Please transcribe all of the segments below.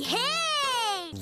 Hey!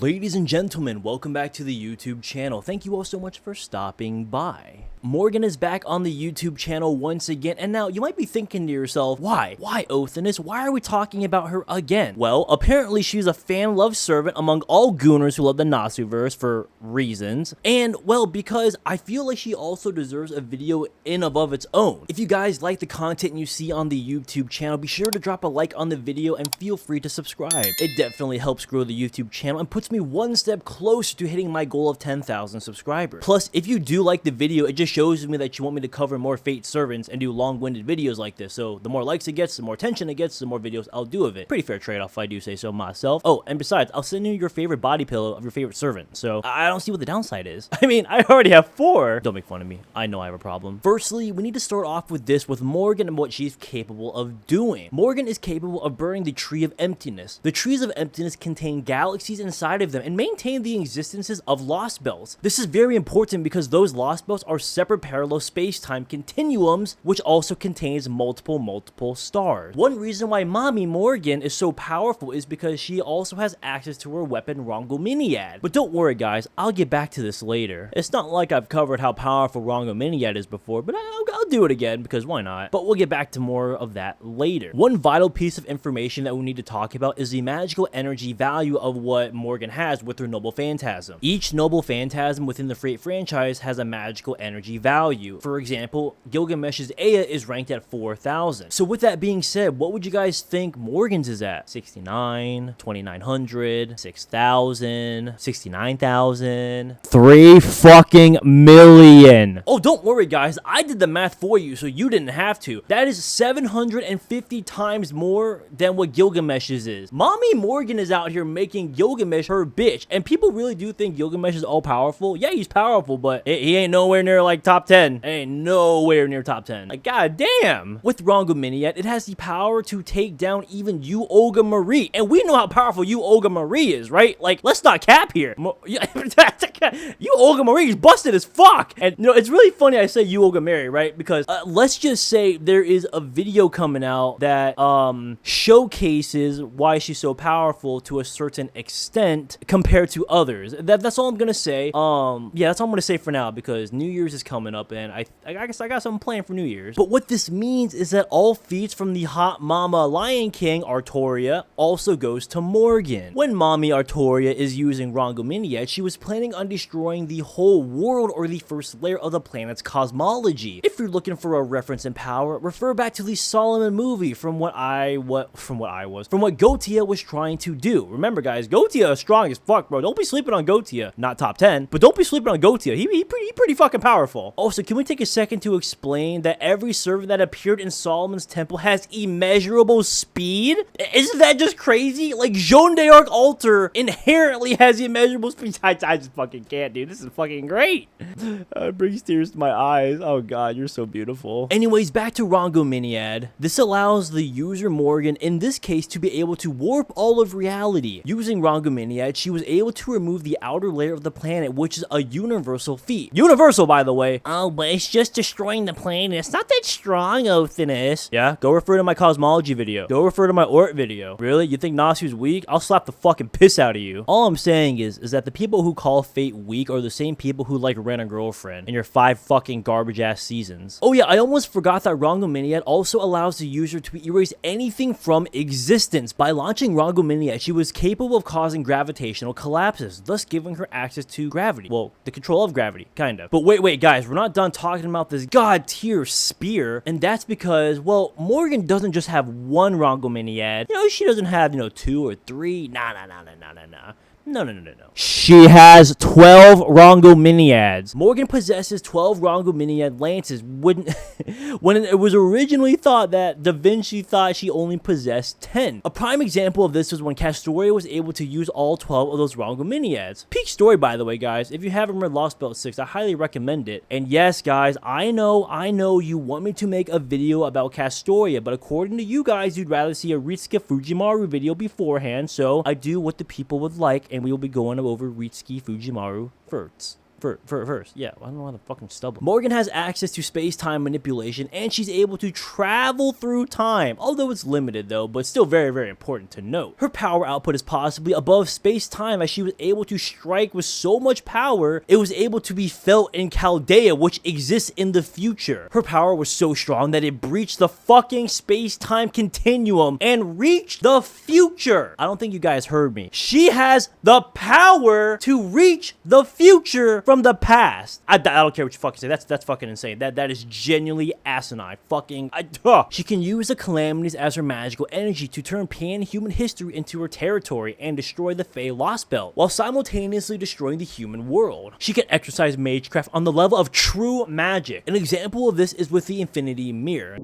Ladies and gentlemen, welcome back to the YouTube channel. Thank you all so much for stopping by. Morgan is back on the YouTube channel once again, and now you might be thinking to yourself, why? Why, Othinus? Why are we talking about her again? Well, apparently she's a fan-loved servant among all gooners who love the Nasuverse for reasons, and, well, because I feel like she also deserves a video in above its own. If you guys like the content you see on the YouTube channel, be sure to drop a like on the video and feel free to subscribe. It definitely helps grow the YouTube channel and puts me one step closer to hitting my goal of 10,000 subscribers. Plus, if you do like the video, it just shows me that you want me to cover more Fate servants and do long-winded videos like this. So the more likes it gets, the more attention it gets, the more videos I'll do of it. Pretty fair trade-off if I do say so myself. Oh, and besides, I'll send you your favorite body pillow of your favorite servant. So I don't see what the downside is. I mean, I already have 4. Don't make fun of me. I know I have a problem. Firstly, we need to start off with this with Morgan and what she's capable of doing. Morgan is capable of burning the Tree of Emptiness. The Trees of Emptiness contain galaxies inside of them and maintain the existences of lost belts. This is very important because those lost belts are separate parallel space-time continuums, which also contains multiple stars. One reason why Mommy Morgan is so powerful is because she also has access to her weapon Rhongomyniad. But don't worry guys, I'll get back to this later. It's not like I've covered how powerful Rhongomyniad is before, but I'll do it again because why not? But we'll get back to more of that later. One vital piece of information that we need to talk about is the magical energy value of what Morgan has with her Noble Phantasm. Each Noble Phantasm within the Fate franchise has a magical energy value. For example, Gilgamesh's Aya is ranked at 4,000. So with that being said, what would you guys think Morgan's is at? 69, 2,900, 6,000, 69,000, 3 fucking million. Oh, don't worry guys, I did the math for you so you didn't have to. That is 750 times more than what Gilgamesh's is. Mommy Morgan is out here making Gilgamesh her bitch, and people really do think Gilgamesh is all powerful. Yeah, he's powerful, but he ain't nowhere near like top 10. Ain't nowhere near top 10. Like, god damn. With Rhongomyniad, it has the power to take down even YOOOO Marie, and we know how powerful YOOOO Marie is, right? Like, let's not cap here. YOOOO Marie is busted as fuck. And you know, it's really funny I say YOOOO Marie, right? Because let's just say there is a video coming out that showcases why she's so powerful to a certain extent compared to others. That's all I'm gonna say. Yeah, that's all I'm gonna say for now because New Year's is coming up and I guess I got something planned for New Year's. But what this means is that all feats from the hot mama Lion King Artoria also goes to Morgan. When mommy Artoria is using Rhongomyniad, she was planning on destroying the whole world or the first layer of the planet's cosmology. If you're looking for a reference in power, refer back to the Solomon movie from what Gotia was trying to do. Remember guys, Gotia is strong as fuck, bro. Don't be sleeping on Gotia. Not top 10, but don't be sleeping on Gotia. He pretty fucking powerful. Also, can we take a second to explain that every servant that appeared in Solomon's temple has immeasurable speed? Isn't that just crazy? Like, Jeanne d'Arc Altar inherently has immeasurable speed. I just fucking can't, dude. This is fucking great. It brings tears to my eyes. Oh god, you're so beautiful. Anyways, back to Rhongomyniad. This allows the user Morgan, in this case, to be able to warp all of reality. Using Rhongomyniad, she was able to remove the outer layer of the planet, which is a universal feat. Universal, by the way. Oh, but it's just destroying the planet. It's not that strong, Othinus. Yeah, go refer to my cosmology video. Go refer to my Ort video. Really? You think Nasu's weak? I'll slap the fucking piss out of you. All I'm saying is that the people who call Fate weak are the same people who like Rent a Girlfriend in your 5 fucking garbage ass seasons. Oh yeah, I almost forgot that Rhongomyniad also allows the user to erase anything from existence. By launching Rhongomyniad, she was capable of causing gravitational collapses, thus giving her access to gravity. Well, the control of gravity, kind of. But wait, guys, we're not done talking about this god-tier spear, and that's because, well, Morgan doesn't just have one Rhongomyniad. You know, she doesn't have, 2 or 3. Nah. No. She has 12 Rhongomyniads. Morgan possesses 12 Rhongomyniad lances when it was originally thought that Da Vinci thought she only possessed 10. A prime example of this was when Castoria was able to use all 12 of those Rhongomyniads. Peak story, by the way, guys. If you haven't read Lost Belt 6, I highly recommend it. And yes, guys, I know you want me to make a video about Castoria, but according to you guys, you'd rather see a Ritsuka Fujimaru video beforehand, so I do what the people would like, and we will be going over Ritsuki Fujimaru first. First. Yeah, I don't know why the fucking stubble. Morgan has access to space-time manipulation, and she's able to travel through time, although it's limited though, but still very, very important to note. Her power output is possibly above space-time, as she was able to strike with so much power, it was able to be felt in Chaldea, which exists in the future. Her power was so strong that it breached the fucking space-time continuum and reached the future. I don't think you guys heard me. She has the power to reach the future from the past. I don't care what you fucking say. That's fucking insane. That is genuinely asinine. She can use the calamities as her magical energy to turn pan-human history into her territory and destroy the Fey Lost Belt, while simultaneously destroying the human world. She can exercise Magecraft on the level of true magic. An example of this is with the Infinity Mirror.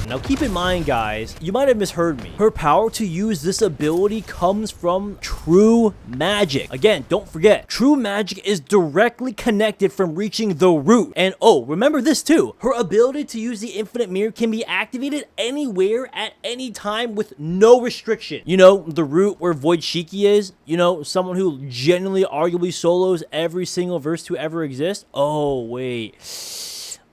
Now keep in mind, guys, you might have misheard me. Her power to use this ability comes from true magic. Again, don't forget, true magic is directly connected from reaching the root. And oh, remember this too. Her ability to use the infinite mirror can be activated anywhere at any time with no restriction. You know, the root where Void Shiki is, you know, someone who genuinely arguably solos every single verse to ever exist. Oh, wait.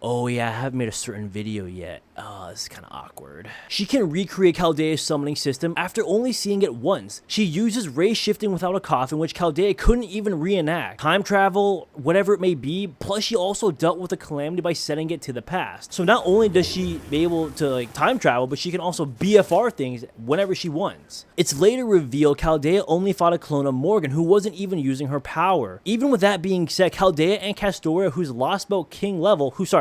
Oh yeah, I haven't made a certain video yet. Oh, this is kind of awkward. She can recreate Chaldea's summoning system after only seeing it once. She uses ray shifting without a coffin, which Chaldea couldn't even reenact. Time travel, whatever it may be, plus she also dealt with the calamity by setting it to the past. So not only does she be able to time travel, but she can also BFR things whenever she wants. It's later revealed Chaldea only fought a clone of Morgan, who wasn't even using her power. Even with that being said, Chaldea and Castoria, who's Lost Belt King level, who's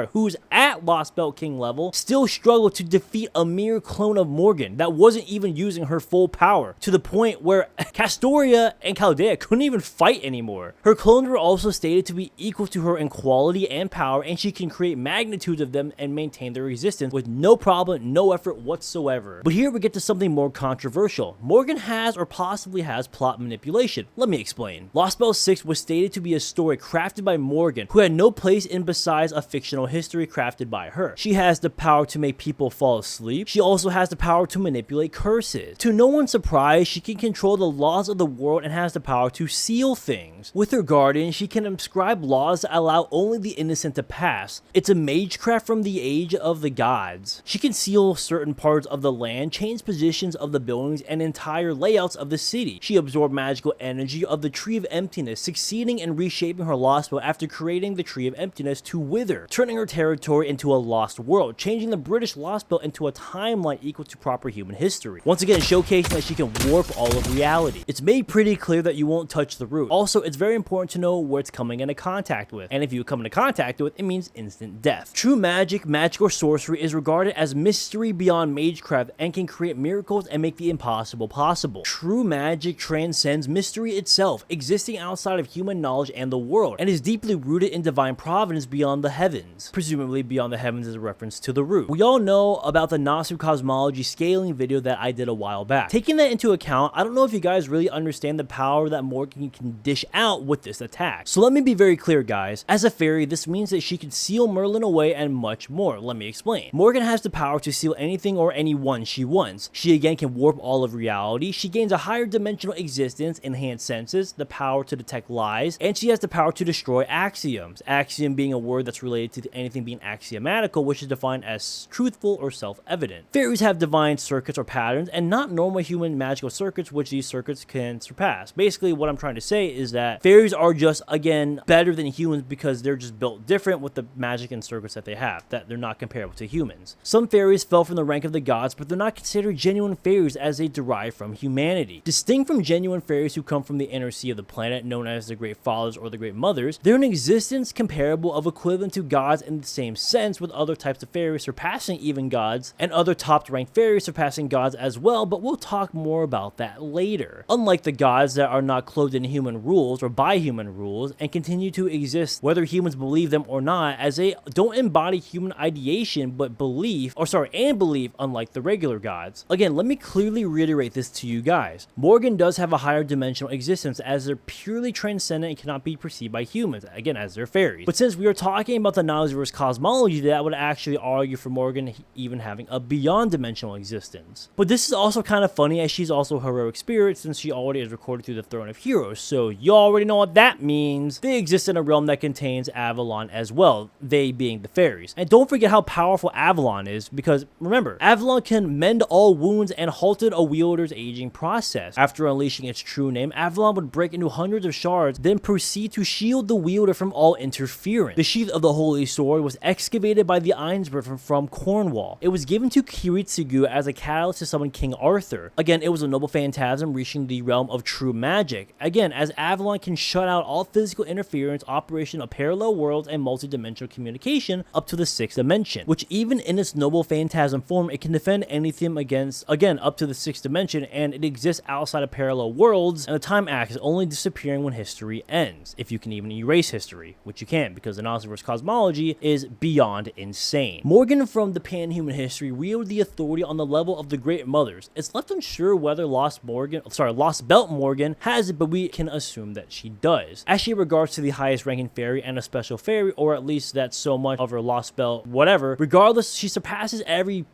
at Lost Belt King level, still struggle to defeat a mere clone of Morgan that wasn't even using her full power, to the point where Castoria and Chaldea couldn't even fight anymore. Her clones were also stated to be equal to her in quality and power, and she can create magnitudes of them and maintain their existence with no problem, no effort whatsoever. But here we get to something more controversial. Morgan has or possibly has plot manipulation. Let me explain. Lost Belt 6 was stated to be a story crafted by Morgan, who had no place in besides a fictional history crafted by her. She has the power to make people fall asleep. She also has the power to manipulate curses. To no one's surprise, she can control the laws of the world and has the power to seal things. With her guardian, she can inscribe laws that allow only the innocent to pass. It's a magecraft from the age of the gods. She can seal certain parts of the land, change positions of the buildings, and entire layouts of the city. She absorbed magical energy of the Tree of Emptiness, succeeding in reshaping her Lost Belt after creating the Tree of Emptiness to wither, turning her territory into a lost world, changing the British Lost Belt into a timeline equal to proper human history. Once again, showcasing that she can warp all of reality. It's made pretty clear that you won't touch the root. Also, it's very important to know where it's coming into contact with, and if you come into contact with, it means instant death. True magic, or sorcery is regarded as mystery beyond magecraft and can create miracles and make the impossible possible. True magic transcends mystery itself, existing outside of human knowledge and the world, and is deeply rooted in divine providence beyond the heavens. Presumably beyond the heavens is a reference to the root. We all know about the Nasu cosmology scaling video that I did a while back. Taking that into account, I don't know if you guys really understand the power that Morgan can dish out with this attack. So let me be very clear, guys. As a fairy, this means that she can seal Merlin away and much more. Let me explain. Morgan has the power to seal anything or anyone she wants. She again can warp all of reality. She gains a higher dimensional existence, enhanced senses, the power to detect lies, and she has the power to destroy axioms. Axiom being a word that's related to anything being axiomatical, which is defined as truthful or self-evident. Fairies have divine circuits or patterns, and not normal human magical circuits, which these circuits can surpass. Basically, what I'm trying to say is that fairies are just, again, better than humans because they're just built different with the magic and circuits that they have, that they're not comparable to humans. Some fairies fell from the rank of the gods, but they're not considered genuine fairies as they derive from humanity. Distinct from genuine fairies who come from the inner sea of the planet, known as the Great Fathers or the Great Mothers, they're an existence comparable of equivalent to gods in the same sense, sense, with other types of fairies surpassing even gods, and other top-ranked fairies surpassing gods as well, but we'll talk more about that later. Unlike the gods that are not clothed in human rules or by human rules, and continue to exist whether humans believe them or not, as they don't embody human ideation but belief, unlike the regular gods. Again, let me clearly reiterate this to you guys. Morgan does have a higher dimensional existence, as they're purely transcendent and cannot be perceived by humans, again, as they're fairies. But since we are talking about the Naziverse cosmology, that would actually argue for Morgan even having a beyond dimensional existence. But this is also kind of funny, as she's also a heroic spirit, since she already is recorded through the Throne of Heroes, so you already know what that means. They exist in a realm that contains Avalon as well, they being the fairies. And don't forget how powerful Avalon is, because remember, Avalon can mend all wounds and halted a wielder's aging process. After unleashing its true name, Avalon would break into hundreds of shards, then proceed to shield the wielder from all interference. The sheath of the Holy Sword was excavated by the Ainsworth from Cornwall. It was given to Kiritsugu as a catalyst to summon King Arthur. Again, it was a noble phantasm reaching the realm of true magic. Again, as Avalon can shut out all physical interference, operation of parallel worlds, and multi-dimensional communication up to the 6th dimension, which even in its noble phantasm form, it can defend anything against, again, up to the 6th dimension, and it exists outside of parallel worlds, and the time axis only disappearing when history ends, if you can even erase history, which you can't, because the Naziverse cosmology is beyond insane. Morgan from the pan-human history wielded the authority on the level of the Great Mothers. It's left unsure whether Lost Belt Morgan has it, but we can assume that she does. As she regards to the highest ranking fairy and a special fairy, or at least that's so much of her Lost Belt, whatever, regardless, she surpasses every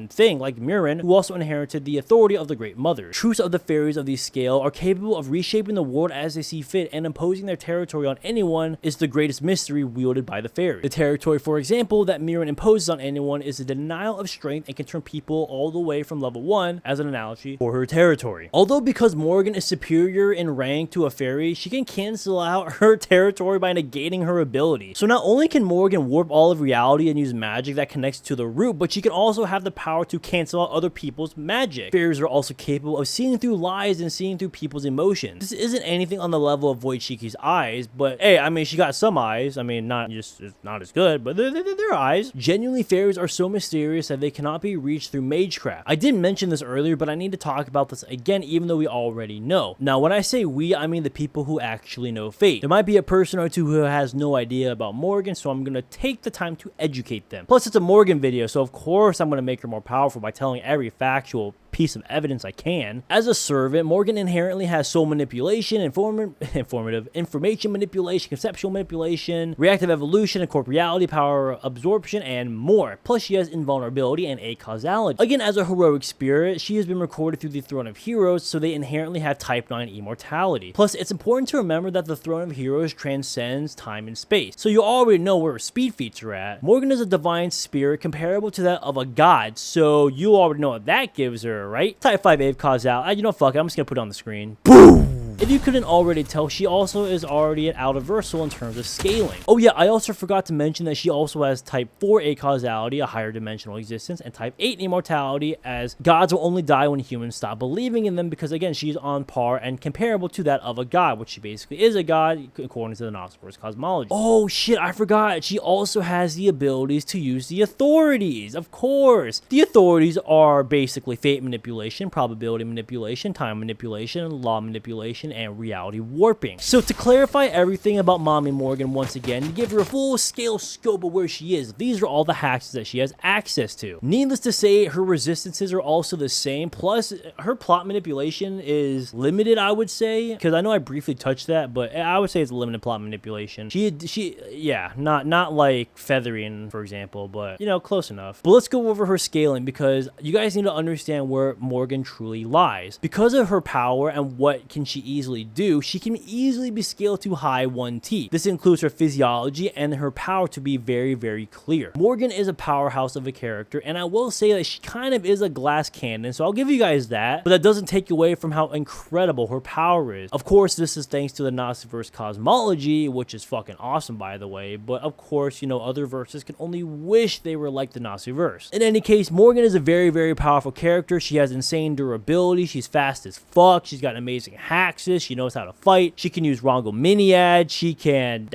thing like Mirren, who also inherited the authority of the Great Mothers. Troops of the fairies of the scale are capable of reshaping the world as they see fit, and imposing their territory on anyone is the greatest mystery wielded by the fairies. The territory, for example, that Mirren imposes on anyone is the denial of strength, and can turn people all the way from level 1 as an analogy for her territory. Although because Morgan is superior in rank to a fairy, she can cancel out her territory by negating her ability. So not only can Morgan warp all of reality and use magic that connects to the root, but she can also have the power to cancel out other people's magic. Fairies are also capable of seeing through lies and seeing through people's emotions. This isn't anything on the level of Void Shiki's eyes, but hey, I mean, she got some eyes. I mean, not as good, but they're eyes. Genuinely, fairies are so mysterious that they cannot be reached through Magecraft. I did mention this earlier, but I need to talk about this again, even though we already know. Now, when I say we, I mean the people who actually know Fate. There might be a person or two who has no idea about Morgan, so I'm gonna take the time to educate them. Plus, it's a Morgan video, so of course I'm gonna make her more powerful by telling every factual piece of evidence I can. As a servant, Morgan inherently has soul manipulation, informative information manipulation, conceptual manipulation, reactive evolution, incorporeality, power absorption, and more. Plus, she has invulnerability and acausality. Again, as a heroic spirit, she has been recorded through the Throne of Heroes, so they inherently have Type 9 immortality. Plus, it's important to remember that the Throne of Heroes transcends time and space, so you already know where her speed feats are at. Morgan is a divine spirit comparable to that of a god, so you already know what that gives her, right? Type 5 acausality. You know, fuck it, I'm just gonna put it on the screen. Boom! If you couldn't already tell, she also is already an out-of-versal in terms of scaling. Oh yeah, I also forgot to mention that she also has Type 4 acausality, a higher dimensional existence, and Type 8 immortality, as gods will only die when humans stop believing in them, because again, she's on par and comparable to that of a god, which she basically is a god according to the Naziverse cosmology. Oh shit, I forgot. She also has the abilities to use the authorities, of course. The authorities are basically fate manipulation, probability manipulation, time manipulation, law manipulation, and reality warping. So to clarify everything about Mommy Morgan once again, to give her a full scale scope of where she is, these are all the hacks that she has access to. Needless to say, her resistances are also the same, plus her plot manipulation is limited, I would say, because I know I briefly touched that, but I would say it's limited plot manipulation. Yeah, not like feathering, for example, but you know, close enough. But let's go over her scaling, because you guys need to understand where Morgan truly lies. Because of her power and what can she easily do, she can easily be scaled to high 1T. This includes her physiology and her power to be very, very clear. Morgan is a powerhouse of a character, and I will say that she kind of is a glass cannon, so I'll give you guys that, but that doesn't take away from how incredible her power is. Of course, this is thanks to the Naziverse cosmology, which is fucking awesome, by the way, but of course, you know, other verses can only wish they were like the Naziverse. In any case, Morgan is a very, very powerful character. She has insane durability, she's fast as fuck, she's got amazing hack axis. She knows how to fight. She can use Rhongomyniad. She can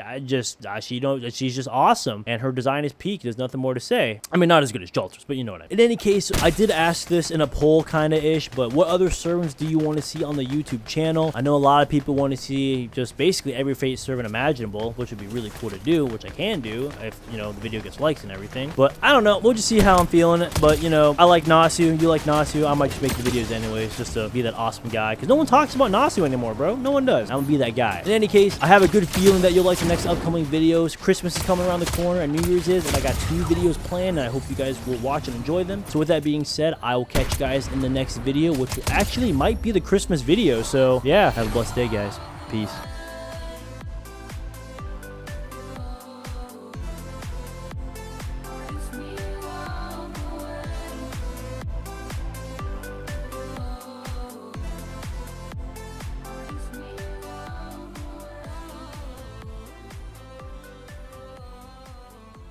she's just awesome. And her design is peak. There's nothing more to say. I mean, not as good as Jalters, but you know what I mean. In any case, I did ask this in a poll kind of ish, but what other servants do you want to see on the YouTube channel? I know a lot of people want to see just basically every fate servant imaginable, which would be really cool to do, which I can do if, you know, the video gets likes and everything. But I don't know. We'll just see how I'm feeling. But, you know, I like Nasu. You like Nasu. I might just make the videos anyways just to be that awesome guy, because no one talks about Nasu anymore, bro. No one does. I'm gonna be that guy. In any case, I have a good feeling that you'll like the next upcoming videos. Christmas is coming around the corner and New Year's is, and I got 2 videos planned, and I hope you guys will watch and enjoy them. So with that being said, I will catch you guys in the next video, which actually might be the Christmas video. So yeah, have a blessed day, guys. Peace.